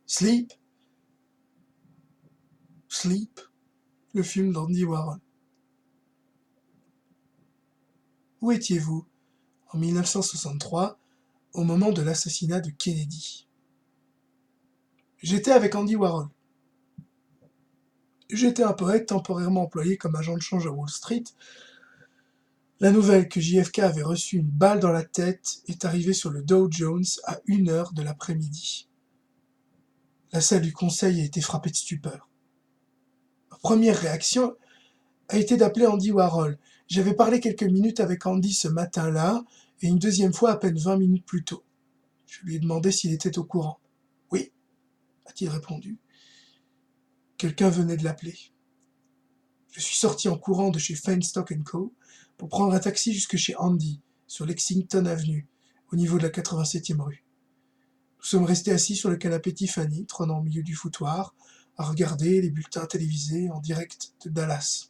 Sleep, Sleep, le film d'Andy Warhol. Où étiez-vous en 1963 au moment de l'assassinat de Kennedy? J'étais avec Andy Warhol. J'étais un poète temporairement employé comme agent de change à Wall Street. La nouvelle que JFK avait reçu une balle dans la tête est arrivée sur le Dow Jones à 1h de l'après-midi. La salle du conseil a été frappée de stupeur. Ma première réaction a été d'appeler Andy Warhol. J'avais parlé quelques minutes avec Andy ce matin-là, et une deuxième fois à peine 20 minutes plus tôt. Je lui ai demandé s'il était au courant. « Oui », a-t-il répondu. Quelqu'un venait de l'appeler. Je suis sorti en courant de chez Feinstock & Co. pour prendre un taxi jusque chez Andy, sur Lexington Avenue, au niveau de la 87e rue. Nous sommes restés assis sur le canapé Tiffany, trônant au milieu du foutoir, à regarder les bulletins télévisés en direct de Dallas.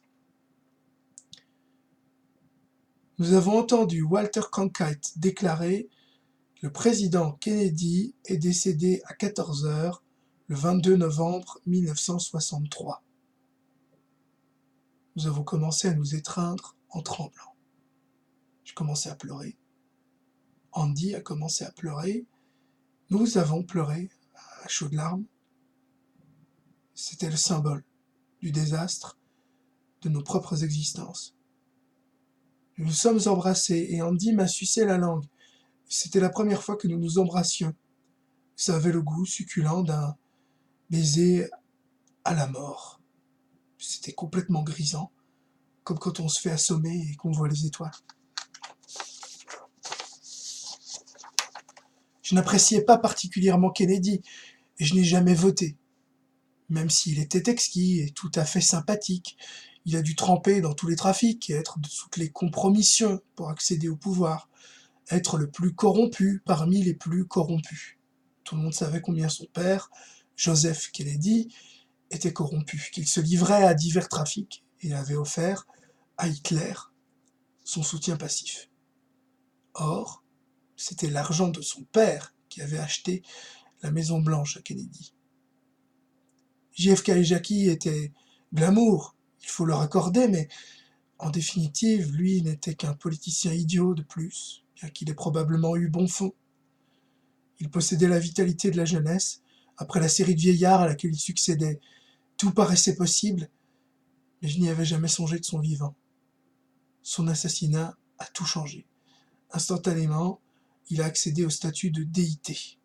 Nous avons entendu Walter Cronkite déclarer « Le président Kennedy est décédé à 14h le 22 novembre 1963. » Nous avons commencé à nous étreindre en tremblant. J'ai commencé à pleurer. Andy a commencé à pleurer. Nous avons pleuré à chaudes larmes. C'était le symbole du désastre de nos propres existences. Nous nous sommes embrassés et Andy m'a sucé la langue. C'était la première fois que nous nous embrassions. Ça avait le goût succulent d'un baiser à la mort. C'était complètement grisant, comme quand on se fait assommer et qu'on voit les étoiles. Je n'appréciais pas particulièrement Kennedy et je n'ai jamais voté. Même s'il était exquis et tout à fait sympathique, il a dû tremper dans tous les trafics et être de toutes les compromissions pour accéder au pouvoir, être le plus corrompu parmi les plus corrompus. Tout le monde savait combien son père, Joseph Kennedy, était corrompu, qu'il se livrait à divers trafics et avait offert à Hitler son soutien passif. Or, c'était l'argent de son père qui avait acheté la Maison Blanche à Kennedy. JFK et Jackie étaient glamour, il faut leur accorder, mais en définitive, lui n'était qu'un politicien idiot de plus, bien qu'il ait probablement eu bon fond. Il possédait la vitalité de la jeunesse, après la série de vieillards à laquelle il succédait. Tout paraissait possible, mais je n'y avais jamais songé de son vivant. Son assassinat a tout changé. Instantanément, il a accédé au statut de déité.